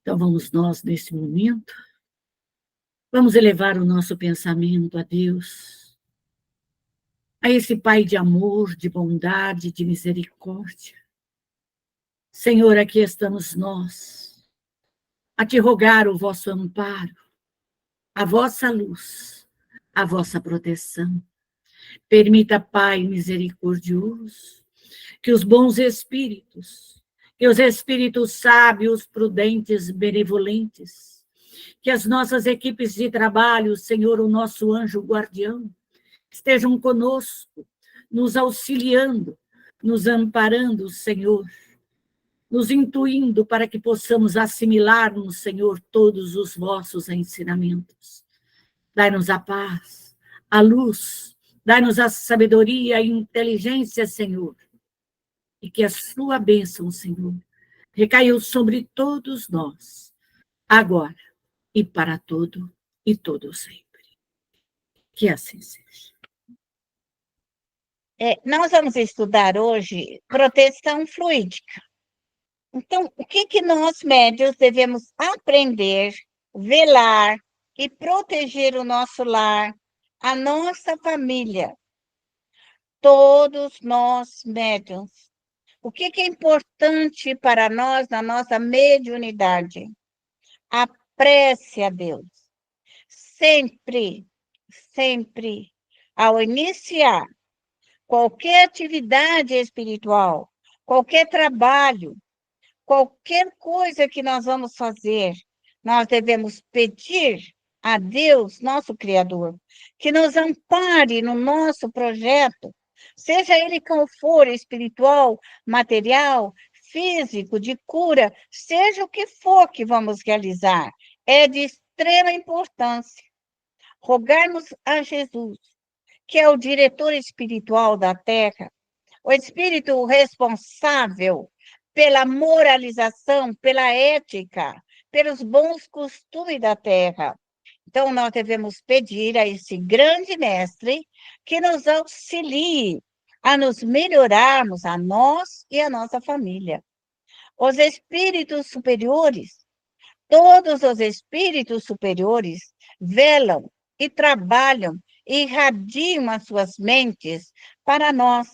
Então, vamos nós, nesse momento, vamos elevar o nosso pensamento a Deus, a esse Pai de amor, de bondade, de misericórdia. Senhor, aqui estamos nós, a te rogar o vosso amparo, a vossa luz, a vossa proteção. Permita, Pai misericordioso, que os bons espíritos, que os espíritos sábios, prudentes, benevolentes, que as nossas equipes de trabalho, Senhor, o nosso anjo guardião, estejam conosco, nos auxiliando, nos amparando, Senhor, nos intuindo para que possamos assimilar-nos, Senhor, todos os vossos ensinamentos. Dai-nos a paz, a luz, dai-nos a sabedoria e inteligência, Senhor, e que a sua bênção, Senhor, recaiu sobre todos nós, agora e para todo e todo sempre. Que assim seja. Nós vamos estudar hoje proteção fluídica. Então, o que nós, médios, devemos aprender, velar e proteger o nosso lar, a nossa família? Todos nós, médios. O que é importante para nós na nossa mediunidade? A prece a Deus. Sempre, sempre, ao iniciar qualquer atividade espiritual, qualquer trabalho, qualquer coisa que nós vamos fazer, nós devemos pedir a Deus, nosso Criador, que nos ampare no nosso projeto, seja ele qual for, espiritual, material, físico, de cura, seja o que for que vamos realizar, é de extrema importância. Rogarmos a Jesus, que é o diretor espiritual da Terra, o espírito responsável pela moralização, pela ética, pelos bons costumes da Terra. Então, nós devemos pedir a esse grande mestre que nos auxilie a nos melhorarmos, a nós e a nossa família. Os espíritos superiores, todos os espíritos superiores, velam e trabalham e irradiam as suas mentes para nós.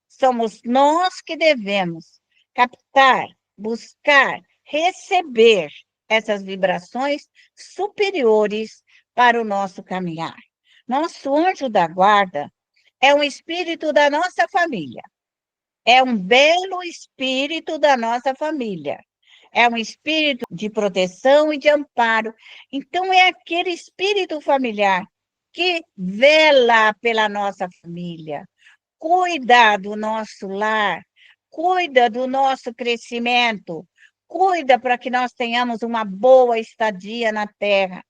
Somos nós que devemos captar, buscar, receber essas vibrações superiores para o nosso caminhar. Nosso anjo da guarda é um espírito da nossa família. É um belo espírito da nossa família. É um espírito de proteção e de amparo. Então, é aquele espírito familiar que vela pela nossa família, cuida do nosso lar, cuida do nosso crescimento, cuida para que nós tenhamos uma boa estadia na Terra.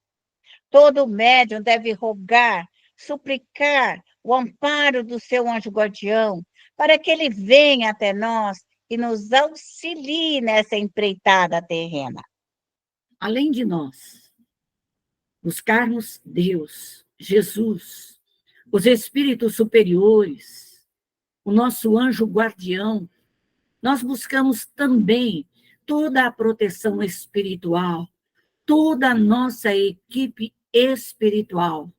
Todo médium deve rogar, suplicar o amparo do seu anjo guardião, para que ele venha até nós e nos auxilie nessa empreitada terrena. Além de nós buscarmos Deus, Jesus, os espíritos superiores, o nosso anjo guardião, nós buscamos também toda a proteção espiritual, toda a nossa equipe espiritual,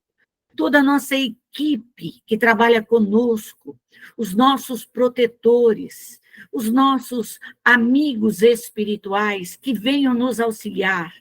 toda a nossa equipe que trabalha conosco, os nossos protetores, os nossos amigos espirituais que venham nos auxiliar.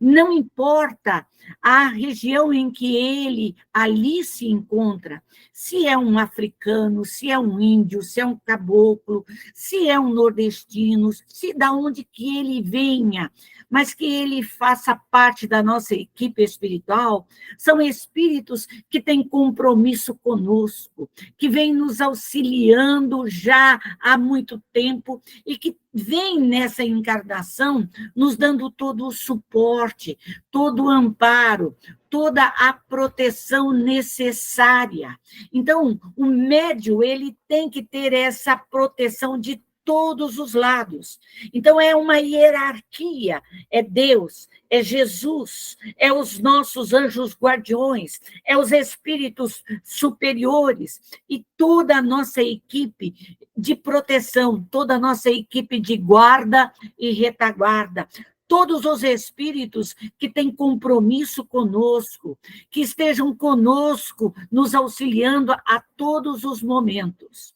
Não importa a região em que ele ali se encontra, se é um africano, se é um índio, se é um caboclo, se é um nordestino, se da onde que ele venha, mas que ele faça parte da nossa equipe espiritual, são espíritos que têm compromisso conosco, que vêm nos auxiliando já há muito tempo e que vem nessa encarnação nos dando todo o suporte, todo o amparo, toda a proteção necessária. Então, o médium, ele tem que ter essa proteção de todos os lados. Então, é uma hierarquia, é Deus, é Jesus, é os nossos anjos guardiões, é os espíritos superiores e toda a nossa equipe de proteção, toda a nossa equipe de guarda e retaguarda, todos os espíritos que têm compromisso conosco, que estejam conosco, nos auxiliando a todos os momentos.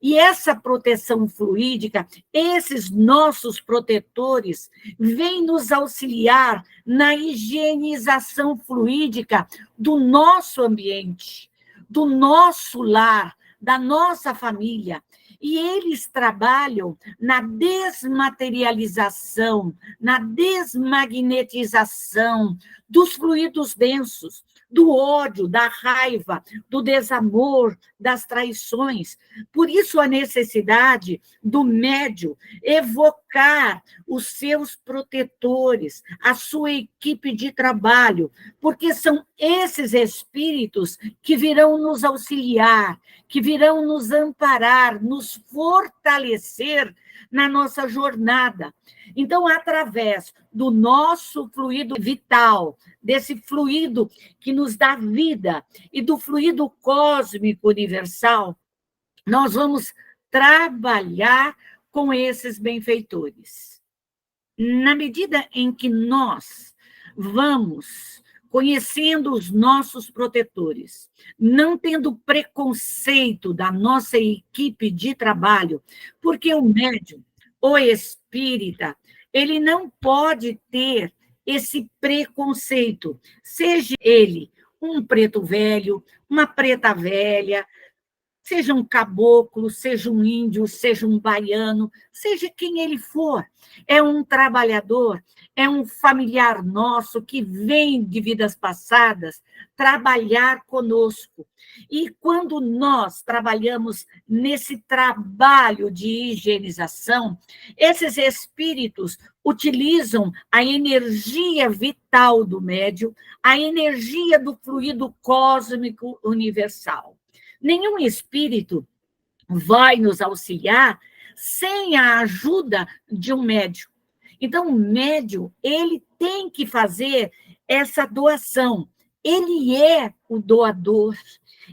E essa proteção fluídica, esses nossos protetores, vêm nos auxiliar na higienização fluídica do nosso ambiente, do nosso lar, da nossa família. E eles trabalham na desmaterialização, na desmagnetização dos fluidos densos, do ódio, da raiva, do desamor, das traições. Por isso, a necessidade do médium evocar os seus protetores, a sua equipe de trabalho, porque são esses espíritos que virão nos auxiliar, que virão nos amparar, nos fortalecer na nossa jornada. Então, através do nosso fluido vital, desse fluido que nos dá vida e do fluido cósmico universal, nós vamos trabalhar com esses benfeitores. Na medida em que nós vamos conhecendo os nossos protetores, não tendo preconceito da nossa equipe de trabalho, porque o médium, o espírita, ele não pode ter esse preconceito, seja ele um preto velho, uma preta velha, seja um caboclo, seja um índio, seja um baiano, seja quem ele for. É um trabalhador, é um familiar nosso que vem de vidas passadas trabalhar conosco. E quando nós trabalhamos nesse trabalho de higienização, esses espíritos utilizam a energia vital do médium, a energia do fluido cósmico universal. Nenhum espírito vai nos auxiliar sem a ajuda de um médium. Então, o médium, ele tem que fazer essa doação. Ele é o doador.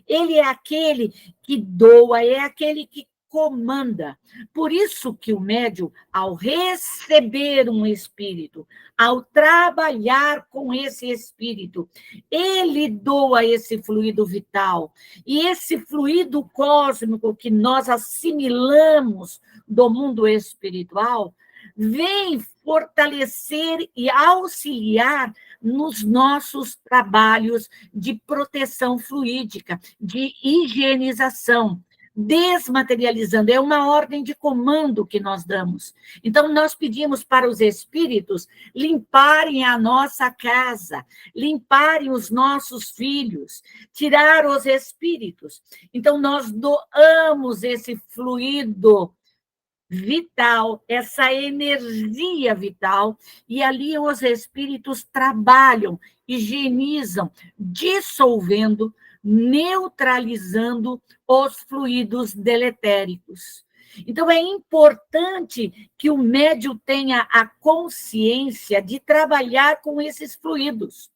Ele é aquele que doa, é aquele que comanda. Por isso que o médium, ao receber um espírito, ao trabalhar com esse espírito, ele doa esse fluido vital. E esse fluido cósmico que nós assimilamos do mundo espiritual, vem fortalecer e auxiliar nos nossos trabalhos de proteção fluídica, de higienização, desmaterializando, é uma ordem de comando que nós damos. Então, nós pedimos para os espíritos limparem a nossa casa, limparem os nossos filhos, tirar os espíritos. Então, nós doamos esse fluido vital, essa energia vital, e ali os espíritos trabalham, higienizam, dissolvendo, neutralizando os fluidos deletéricos. Então, é importante que o médium tenha a consciência de trabalhar com esses fluidos,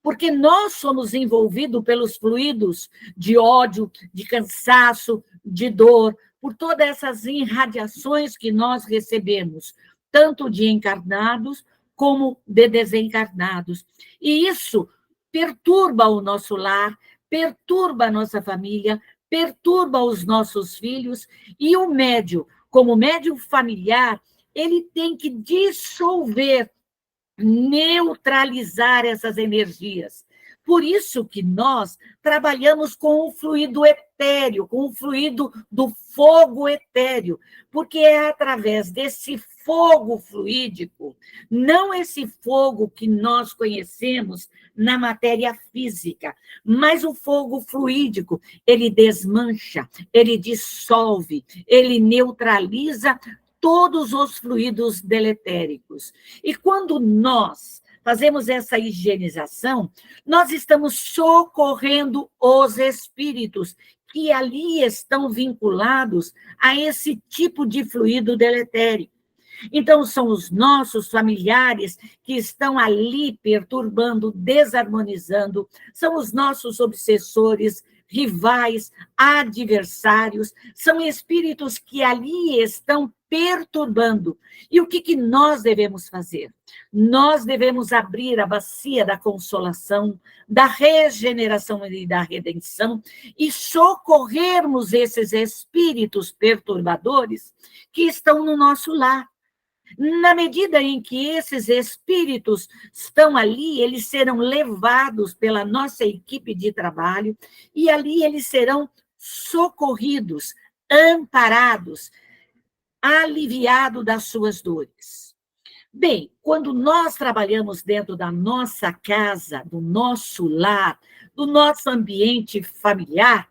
porque nós somos envolvidos pelos fluidos de ódio, de cansaço, de dor, por todas essas irradiações que nós recebemos, tanto de encarnados como de desencarnados. E isso perturba o nosso lar, perturba a nossa família, perturba os nossos filhos, e o médium, como médium familiar, ele tem que dissolver, neutralizar essas energias. Por isso que nós trabalhamos com o fluido etéreo, com o fluido do fogo etéreo, porque é através desse fogo fluídico, não esse fogo que nós conhecemos na matéria física, mas o fogo fluídico, ele desmancha, ele dissolve, ele neutraliza todos os fluidos deletéricos. E quando nós fazemos essa higienização, nós estamos socorrendo os espíritos que ali estão vinculados a esse tipo de fluido deletérico. Então, são os nossos familiares que estão ali perturbando, desarmonizando, são os nossos obsessores rivais, adversários, são espíritos que ali estão perturbando. E o que nós devemos fazer? Nós devemos abrir a bacia da consolação, da regeneração e da redenção e socorrermos esses espíritos perturbadores que estão no nosso lar. Na medida em que esses espíritos estão ali, eles serão levados pela nossa equipe de trabalho e ali eles serão socorridos, amparados, aliviados das suas dores. Bem, quando nós trabalhamos dentro da nossa casa, do nosso lar, do nosso ambiente familiar,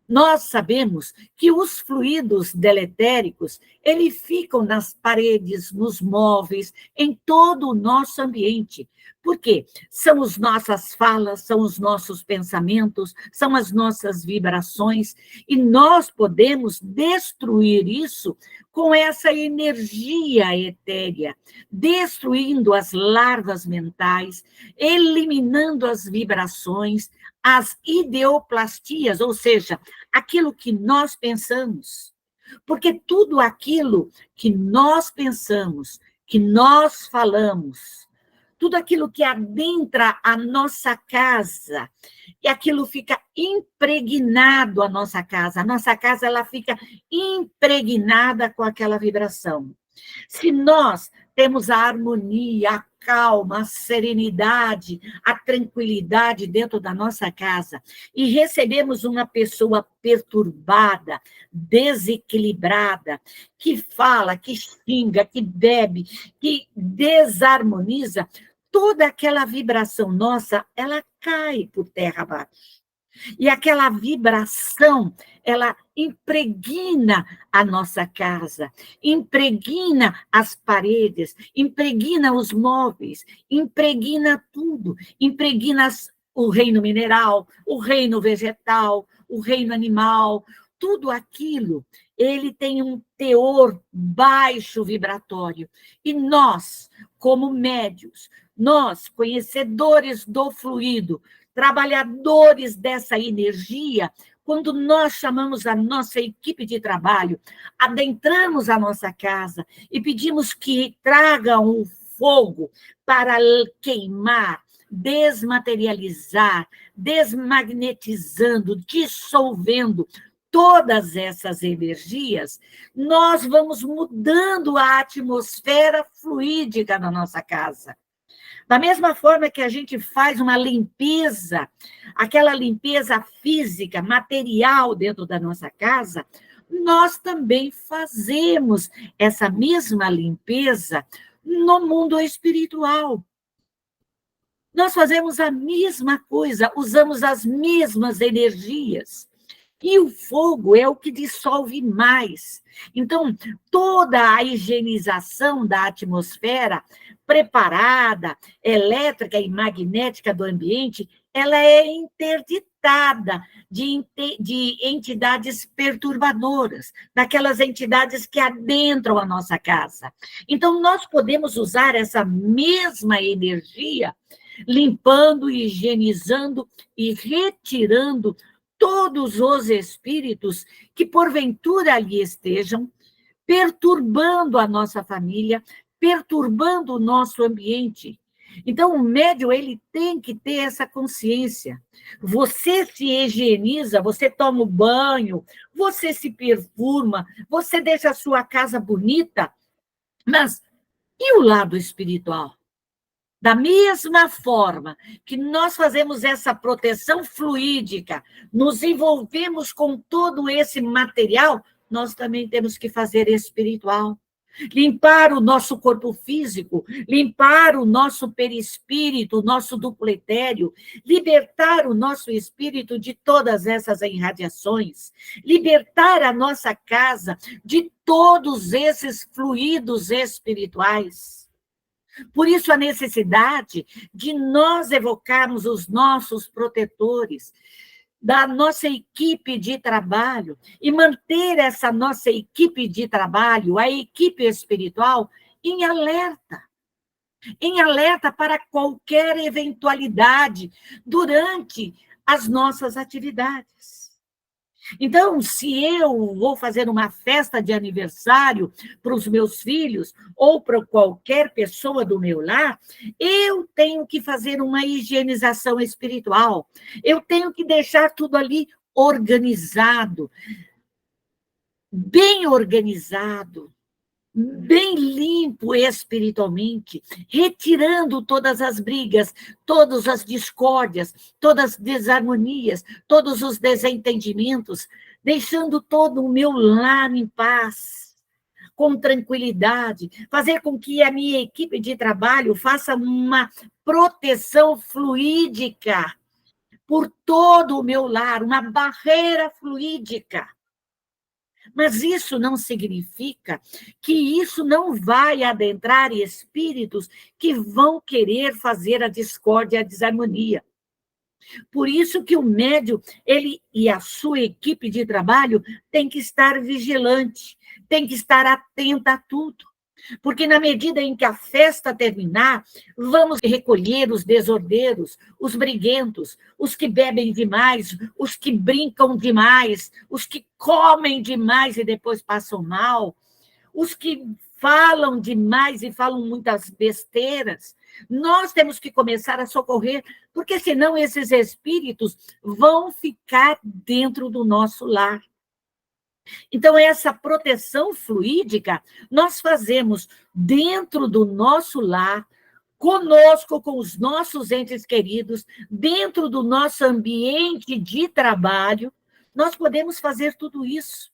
nós sabemos que os fluidos deletéricos, eles ficam nas paredes, nos móveis, em todo o nosso ambiente. Por quê? São as nossas falas, são os nossos pensamentos, são as nossas vibrações, e nós podemos destruir isso com essa energia etérea, destruindo as larvas mentais, eliminando as vibrações, as ideoplastias, ou seja, aquilo que nós pensamos. Porque tudo aquilo que nós pensamos, que nós falamos, tudo aquilo que adentra a nossa casa, e aquilo fica impregnado a nossa casa ela fica impregnada com aquela vibração. Se nós temos a harmonia, a calma, a serenidade, a tranquilidade dentro da nossa casa e recebemos uma pessoa perturbada, desequilibrada, que fala, que xinga, que bebe, que desarmoniza, toda aquela vibração nossa, ela cai por terra abaixo. E aquela vibração, ela impregna a nossa casa, impregna as paredes, impregna os móveis, impregna tudo, impregna o reino mineral, o reino vegetal, o reino animal, tudo aquilo, ele tem um teor baixo vibratório. E nós, como médios, nós, conhecedores do fluido, trabalhadores dessa energia, quando nós chamamos a nossa equipe de trabalho, adentramos a nossa casa e pedimos que tragam o fogo para queimar, desmaterializar, desmagnetizando, dissolvendo todas essas energias, nós vamos mudando a atmosfera fluídica na nossa casa. Da mesma forma que a gente faz uma limpeza, aquela limpeza física, material dentro da nossa casa, nós também fazemos essa mesma limpeza no mundo espiritual. Nós fazemos a mesma coisa, usamos as mesmas energias. E o fogo é o que dissolve mais. Então, toda a higienização da atmosfera preparada, elétrica e magnética do ambiente, ela é interditada de entidades perturbadoras, daquelas entidades que adentram a nossa casa. Então, nós podemos usar essa mesma energia, limpando, higienizando e retirando todos os espíritos que, porventura, ali estejam, perturbando a nossa família, perturbando o nosso ambiente. Então, o médium, ele tem que ter essa consciência. Você se higieniza, você toma um banho, você se perfuma, você deixa a sua casa bonita, mas e o lado espiritual? Da mesma forma que nós fazemos essa proteção fluídica, nos envolvemos com todo esse material, nós também temos que fazer espiritual. Limpar o nosso corpo físico, limpar o nosso perispírito, o nosso duplo etéreo, libertar o nosso espírito de todas essas irradiações, libertar a nossa casa de todos esses fluidos espirituais. Por isso, a necessidade de nós evocarmos os nossos protetores, da nossa equipe de trabalho, e manter essa nossa equipe de trabalho, a equipe espiritual, em alerta para qualquer eventualidade durante as nossas atividades. Então, se eu vou fazer uma festa de aniversário para os meus filhos ou para qualquer pessoa do meu lar, eu tenho que fazer uma higienização espiritual. Eu tenho que deixar tudo ali organizado, bem organizado, bem limpo espiritualmente, retirando todas as brigas, todas as discórdias, todas as desarmonias, todos os desentendimentos, deixando todo o meu lar em paz, com tranquilidade, fazer com que a minha equipe de trabalho faça uma proteção fluídica por todo o meu lar, uma barreira fluídica. Mas isso não significa que isso não vai adentrar espíritos que vão querer fazer a discórdia e a desarmonia. Por isso que o médium, ele e a sua equipe de trabalho tem que estar vigilante, tem que estar atenta a tudo. Porque na medida em que a festa terminar, vamos recolher os desordeiros, os briguentos, os que bebem demais, os que brincam demais, os que comem demais e depois passam mal, os que falam demais e falam muitas besteiras. Nós temos que começar a socorrer, porque senão esses espíritos vão ficar dentro do nosso lar. Então, essa proteção fluídica nós fazemos dentro do nosso lar, conosco, com os nossos entes queridos, dentro do nosso ambiente de trabalho, nós podemos fazer tudo isso.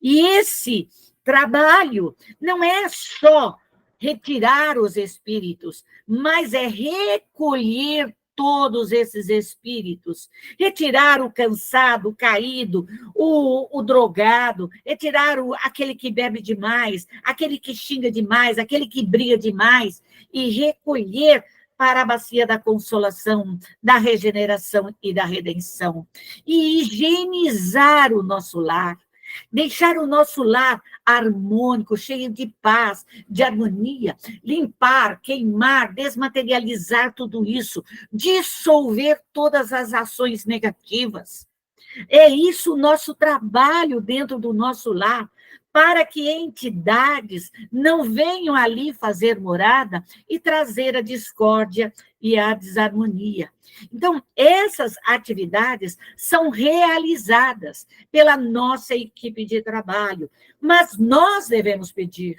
E esse trabalho não é só retirar os espíritos, mas é recolher todos esses espíritos, retirar o cansado, o caído, o drogado, retirar aquele que bebe demais, aquele que xinga demais, aquele que briga demais, e recolher para a bacia da consolação, da regeneração e da redenção. E higienizar o nosso lar, deixar o nosso lar harmônico, cheio de paz, de harmonia, limpar, queimar, desmaterializar tudo isso, dissolver todas as ações negativas. É isso o nosso trabalho dentro do nosso lar, para que entidades não venham ali fazer morada e trazer a discórdia e a desarmonia. Então, essas atividades são realizadas pela nossa equipe de trabalho, mas nós devemos pedir.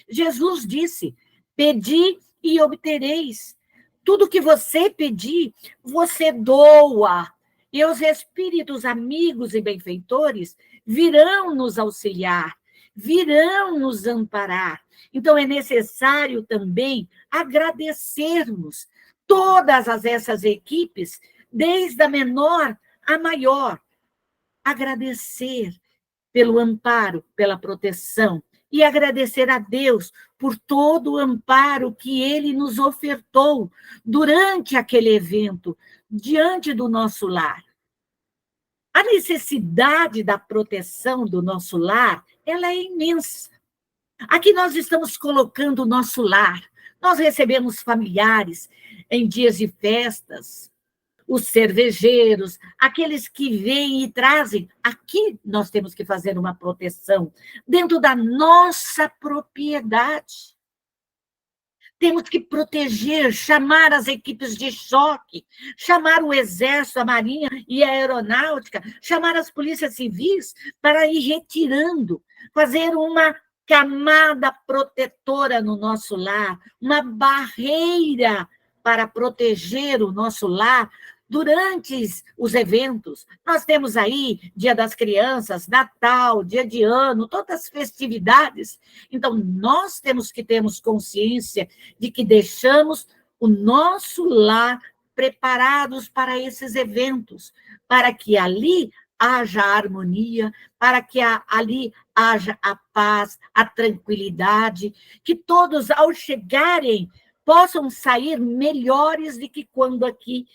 Jesus disse: pedi e obtereis. Tudo que você pedir, você doa. E os espíritos amigos e benfeitores virão nos auxiliar, virão nos amparar. Então, é necessário também agradecermos todas essas equipes, desde a menor à maior. Agradecer pelo amparo, pela proteção, e agradecer a Deus por todo o amparo que Ele nos ofertou durante aquele evento, diante do nosso lar. A necessidade da proteção do nosso lar, ela é imensa. Aqui nós estamos colocando o nosso lar. Nós recebemos familiares em dias de festas, os cervejeiros, aqueles que vêm e trazem. Aqui nós temos que fazer uma proteção dentro da nossa propriedade. Temos que proteger, chamar as equipes de choque, chamar o Exército, a Marinha e a Aeronáutica, chamar as polícias civis para ir retirando, fazer uma camada protetora no nosso lar, uma barreira para proteger o nosso lar durante os eventos. Nós temos aí Dia das Crianças, Natal, Dia de Ano, todas as festividades. Então, nós temos que termos consciência de que deixamos o nosso lar preparados para esses eventos, para que ali haja harmonia, para que ali haja a paz, a tranquilidade, que todos, ao chegarem, possam sair melhores do que quando aqui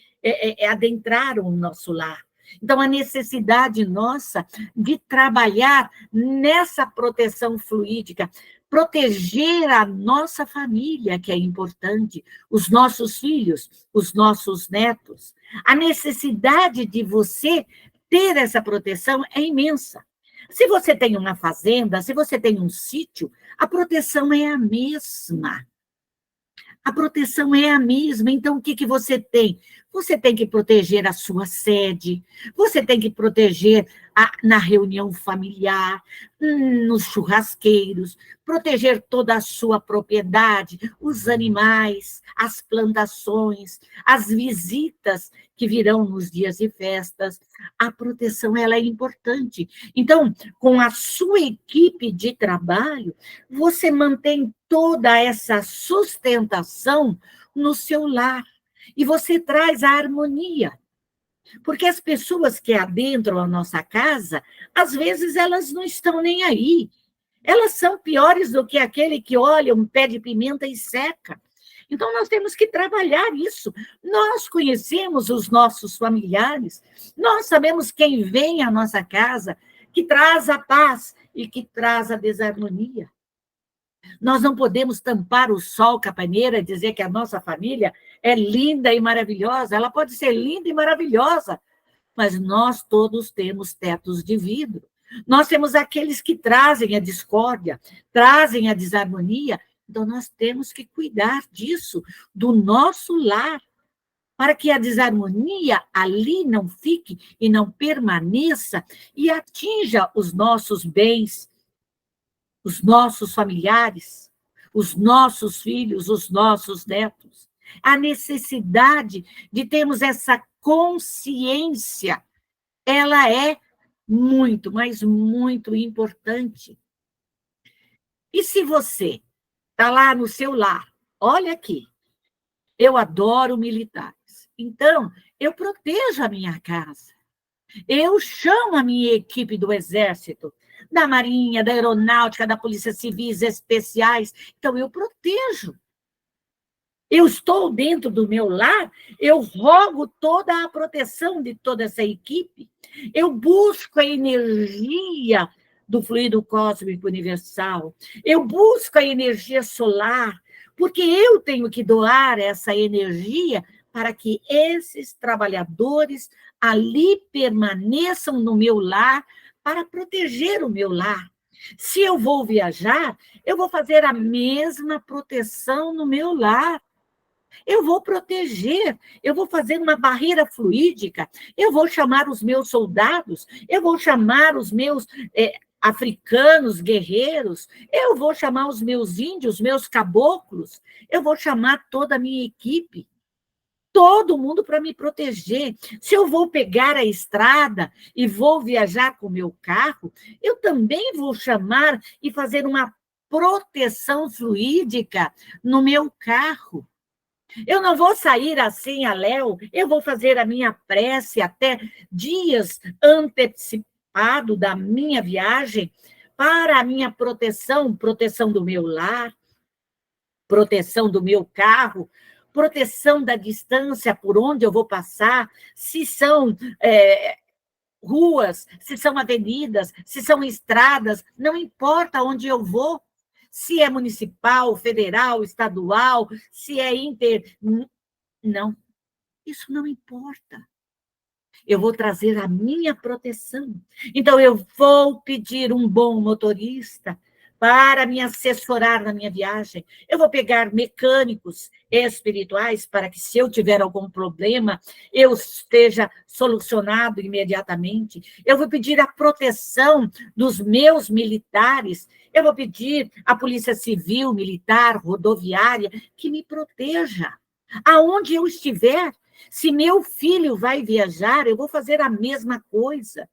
adentraram o nosso lar. Então, a necessidade nossa de trabalhar nessa proteção fluídica, proteger a nossa família, que é importante, os nossos filhos, os nossos netos. A necessidade de você ter essa proteção é imensa. Se você tem uma fazenda, se você tem um sítio, a proteção é a mesma. A proteção é a mesma. Então, o que você tem? Você tem que proteger a sua sede, você tem que proteger na reunião familiar, nos churrasqueiros, proteger toda a sua propriedade, os animais, as plantações, as visitas que virão nos dias de festas. A proteção ela é importante. Então, com a sua equipe de trabalho, você mantém toda essa sustentação no seu lar. E você traz a harmonia. Porque as pessoas que adentram a nossa casa, às vezes elas não estão nem aí. Elas são piores do que aquele que olha um pé de pimenta e seca. Então, nós temos que trabalhar isso. Nós conhecemos os nossos familiares, nós sabemos quem vem à nossa casa, que traz a paz e que traz a desarmonia. Nós não podemos tampar o sol com a peneira e dizer que a nossa família é linda e maravilhosa. Ela pode ser linda e maravilhosa, mas nós todos temos tetos de vidro. Nós temos aqueles que trazem a discórdia, trazem a desarmonia. Então, nós temos que cuidar disso, do nosso lar, para que a desarmonia ali não fique e não permaneça e atinja os nossos bens, os nossos familiares, os nossos filhos, os nossos netos. A necessidade de termos essa consciência, ela é muito, mas muito importante. E se você está lá no seu lar, olha aqui, eu adoro militares, então eu protejo a minha casa. Eu chamo a minha equipe do Exército, da Marinha, da Aeronáutica, da Polícia Civis Especiais. Então, eu protejo. Eu estou dentro do meu lar, eu rogo toda a proteção de toda essa equipe. Eu busco a energia do fluido cósmico universal. Eu busco a energia solar, porque eu tenho que doar essa energia para que esses trabalhadores ali permaneçam no meu lar, para proteger o meu lar. Se eu vou viajar, eu vou fazer a mesma proteção no meu lar. Eu vou proteger, eu vou fazer uma barreira fluídica, eu vou chamar os meus soldados, eu vou chamar os meus africanos, guerreiros, eu vou chamar os meus índios, meus caboclos, eu vou chamar toda a minha equipe. Todo mundo para me proteger. Se eu vou pegar a estrada e vou viajar com o meu carro, eu também vou chamar e fazer uma proteção fluídica no meu carro. Eu não vou sair assim a léu, eu vou fazer a minha prece até dias antecipado da minha viagem para a minha proteção, proteção do meu lar, proteção do meu carro, proteção da distância por onde eu vou passar, se são ruas, se são avenidas, se são estradas, não importa onde eu vou, se é municipal, federal, estadual, se é não, isso não importa. Eu vou trazer a minha proteção. Então, eu vou pedir um bom motorista para me assessorar na minha viagem. Eu vou pegar mecânicos espirituais para que, se eu tiver algum problema, eu esteja solucionado imediatamente. Eu vou pedir a proteção dos meus militares. Eu vou pedir à Polícia Civil, Militar, Rodoviária, que me proteja. Aonde eu estiver, se meu filho vai viajar, eu vou fazer a mesma coisa.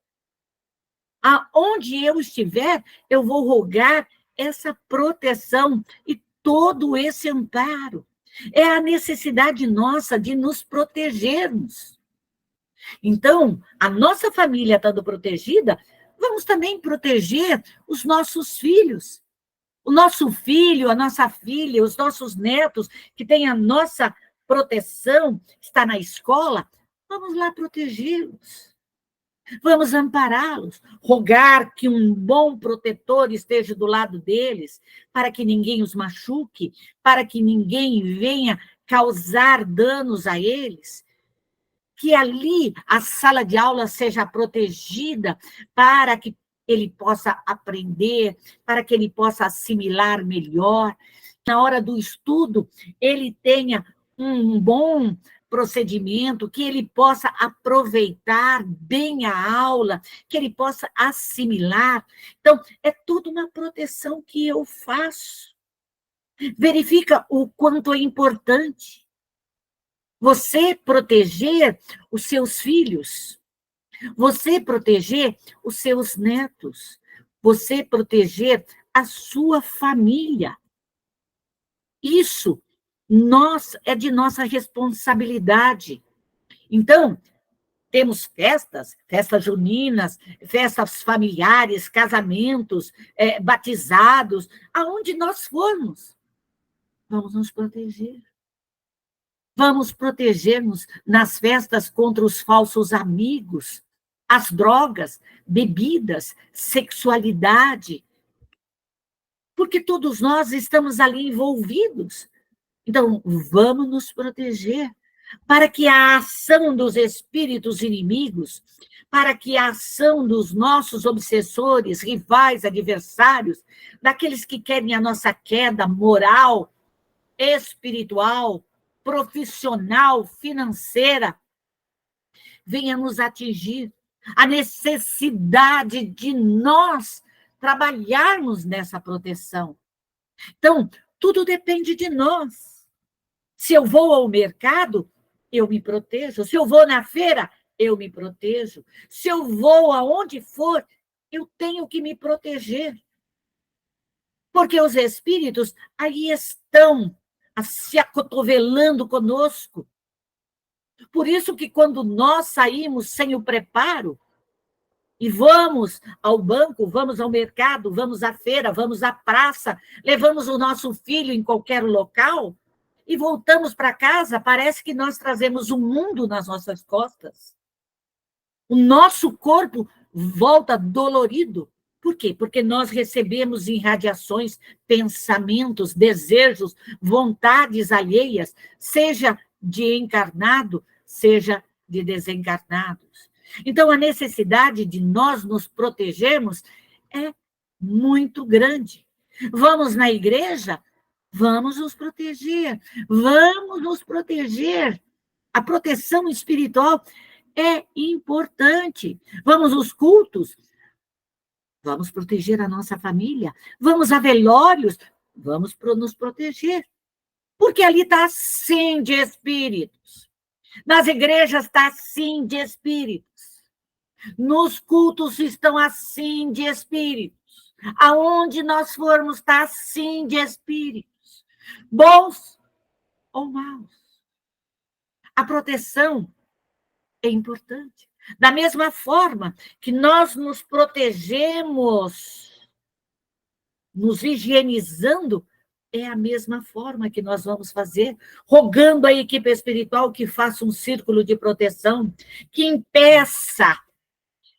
Aonde eu estiver, eu vou rogar essa proteção e todo esse amparo. É a necessidade nossa de nos protegermos. Então, a nossa família estando protegida, vamos também proteger os nossos filhos. O nosso filho, a nossa filha, os nossos netos, que têm a nossa proteção, está na escola, vamos lá protegê-los. Vamos ampará-los, rogar que um bom protetor esteja do lado deles, para que ninguém os machuque, para que ninguém venha causar danos a eles. Que ali a sala de aula seja protegida para que ele possa aprender, para que ele possa assimilar melhor. Na hora do estudo, ele tenha um bom procedimento, que ele possa aproveitar bem a aula, que ele possa assimilar. Então, é tudo uma proteção que eu faço. Verifica o quanto é importante você proteger os seus filhos, você proteger os seus netos, você proteger a sua família. Isso é de nossa responsabilidade. Então, temos festas juninas, festas familiares, casamentos, batizados, aonde nós formos, vamos nos proteger. Vamos proteger-nos nas festas contra os falsos amigos, as drogas, bebidas, sexualidade, porque todos nós estamos ali envolvidos. Então, vamos nos proteger para que a ação dos espíritos inimigos, para que a ação dos nossos obsessores, rivais, adversários, daqueles que querem a nossa queda moral, espiritual, profissional, financeira, venha nos atingir. A necessidade de nós trabalharmos nessa proteção. Então, tudo depende de nós. Se eu vou ao mercado, eu me protejo. Se eu vou na feira, eu me protejo. Se eu vou aonde for, eu tenho que me proteger. Porque os espíritos aí estão se acotovelando conosco. Por isso que quando nós saímos sem o preparo, e vamos ao banco, vamos ao mercado, vamos à feira, vamos à praça, levamos o nosso filho em qualquer local e voltamos para casa, parece que nós trazemos o mundo nas nossas costas. O nosso corpo volta dolorido. Por quê? Porque nós recebemos irradiações, pensamentos, desejos, vontades alheias, seja de encarnado, seja de desencarnados. Então, a necessidade de nós nos protegermos é muito grande. Vamos na igreja? Vamos nos proteger. Vamos nos proteger. A proteção espiritual é importante. Vamos aos cultos? Vamos proteger a nossa família. Vamos a velórios? Vamos nos proteger. Porque ali está assim de espíritos. Nas igrejas está assim de espíritos. Nos cultos estão assim de espíritos. Aonde nós formos está assim de espíritos. Bons ou maus. A proteção é importante. Da mesma forma que nós nos protegemos, nos higienizando, é a mesma forma que nós vamos fazer, rogando à equipe espiritual que faça um círculo de proteção, que impeça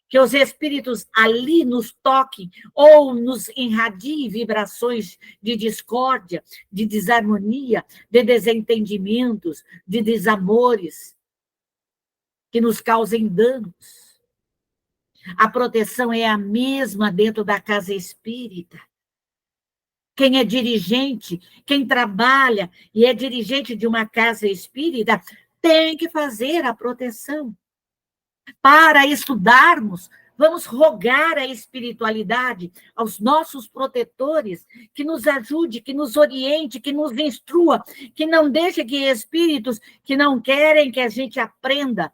que os espíritos ali nos toquem ou nos irradiem vibrações de discórdia, de desarmonia, de desentendimentos, de desamores, que nos causem danos. A proteção é a mesma dentro da casa espírita. Quem é dirigente, quem trabalha e é dirigente de uma casa espírita, tem que fazer a proteção. Para estudarmos, vamos rogar a espiritualidade aos nossos protetores, que nos ajude, que nos oriente, que nos instrua, que não deixe que espíritos que não querem que a gente aprenda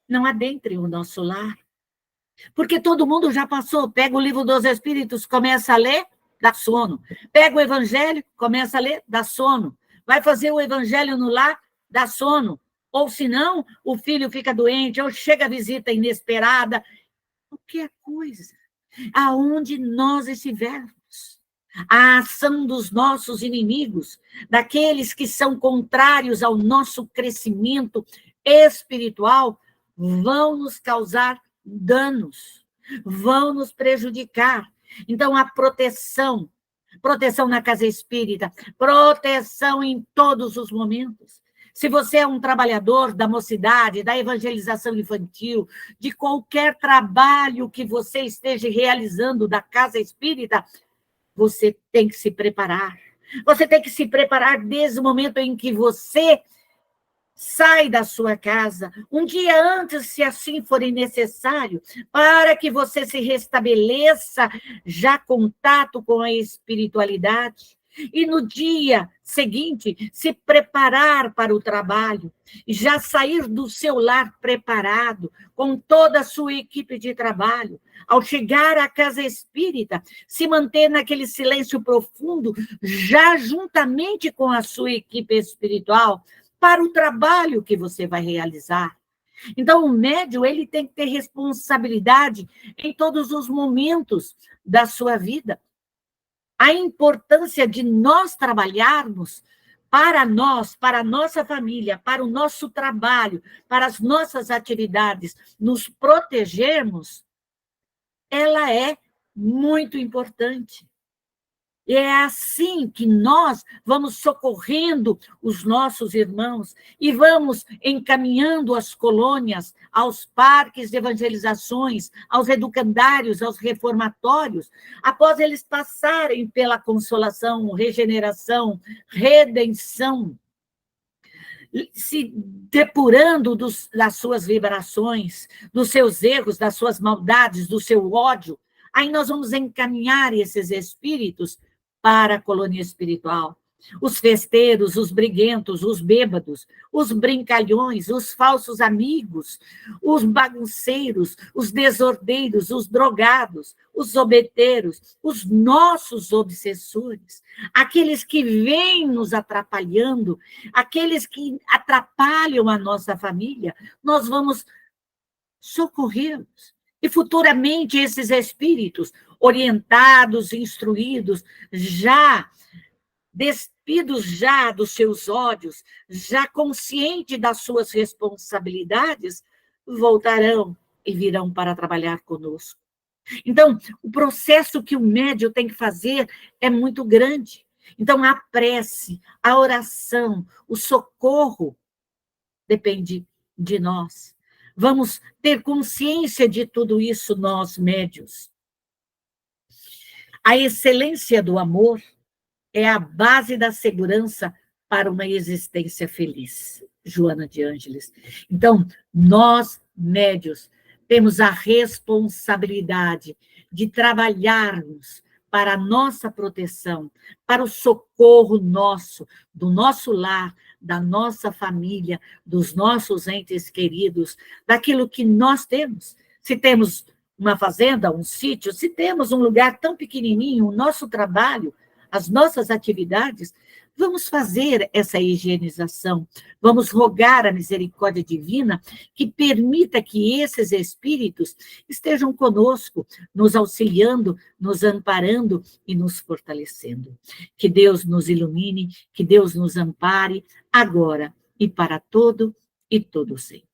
não adentrem o nosso lar. Porque todo mundo já passou, pega o livro dos Espíritos, começa a ler, dá sono. Pega o Evangelho, começa a ler, dá sono. Vai fazer o Evangelho no lar, dá sono. Ou, se não, o filho fica doente, ou chega a visita inesperada. Qualquer coisa. Aonde nós estivermos. A ação dos nossos inimigos, daqueles que são contrários ao nosso crescimento espiritual, vão nos causar danos, vão nos prejudicar. Então, a proteção na casa espírita, proteção em todos os momentos. Se você é um trabalhador da mocidade, da evangelização infantil, de qualquer trabalho que você esteja realizando da casa espírita, você tem que se preparar. Você tem que se preparar desde o momento em que você sai da sua casa, um dia antes, se assim for necessário, para que você se restabeleça já contato com a espiritualidade. E no dia seguinte, se preparar para o trabalho, já sair do seu lar preparado, com toda a sua equipe de trabalho. Ao chegar à casa espírita, se manter naquele silêncio profundo, já juntamente com a sua equipe espiritual, para o trabalho que você vai realizar. Então, o médium, ele tem que ter responsabilidade em todos os momentos da sua vida. A importância de nós trabalharmos para nós, para a nossa família, para o nosso trabalho, para as nossas atividades, nos protegermos, ela é muito importante. E é assim que nós vamos socorrendo os nossos irmãos e vamos encaminhando as colônias aos parques de evangelizações, aos educandários, aos reformatórios, após eles passarem pela consolação, regeneração, redenção, se depurando das suas vibrações, dos seus erros, das suas maldades, do seu ódio. Aí nós vamos encaminhar esses espíritos para a colônia espiritual. Os festeiros, os briguentos, os bêbados, os brincalhões, os falsos amigos, os bagunceiros, os desordeiros, os drogados, os zombeteiros, os nossos obsessores, aqueles que vêm nos atrapalhando, aqueles que atrapalham a nossa família, nós vamos socorrê-los. E futuramente esses espíritos orientados, instruídos, já despidos já dos seus ódios, já conscientes das suas responsabilidades, voltarão e virão para trabalhar conosco. Então, o processo que o médium tem que fazer é muito grande. Então, a prece, a oração, o socorro depende de nós. Vamos ter consciência de tudo isso, nós, médiuns. A excelência do amor é a base da segurança para uma existência feliz. Joana de Ângeles. Então, nós, médiuns, temos a responsabilidade de trabalharmos para a nossa proteção, para o socorro nosso, do nosso lar, da nossa família, dos nossos entes queridos, daquilo que nós temos. Se temos uma fazenda, um sítio, se temos um lugar tão pequenininho, o nosso trabalho, as nossas atividades, vamos fazer essa higienização, vamos rogar a misericórdia divina que permita que esses espíritos estejam conosco, nos auxiliando, nos amparando e nos fortalecendo. Que Deus nos ilumine, que Deus nos ampare, agora e para todo e todo sempre.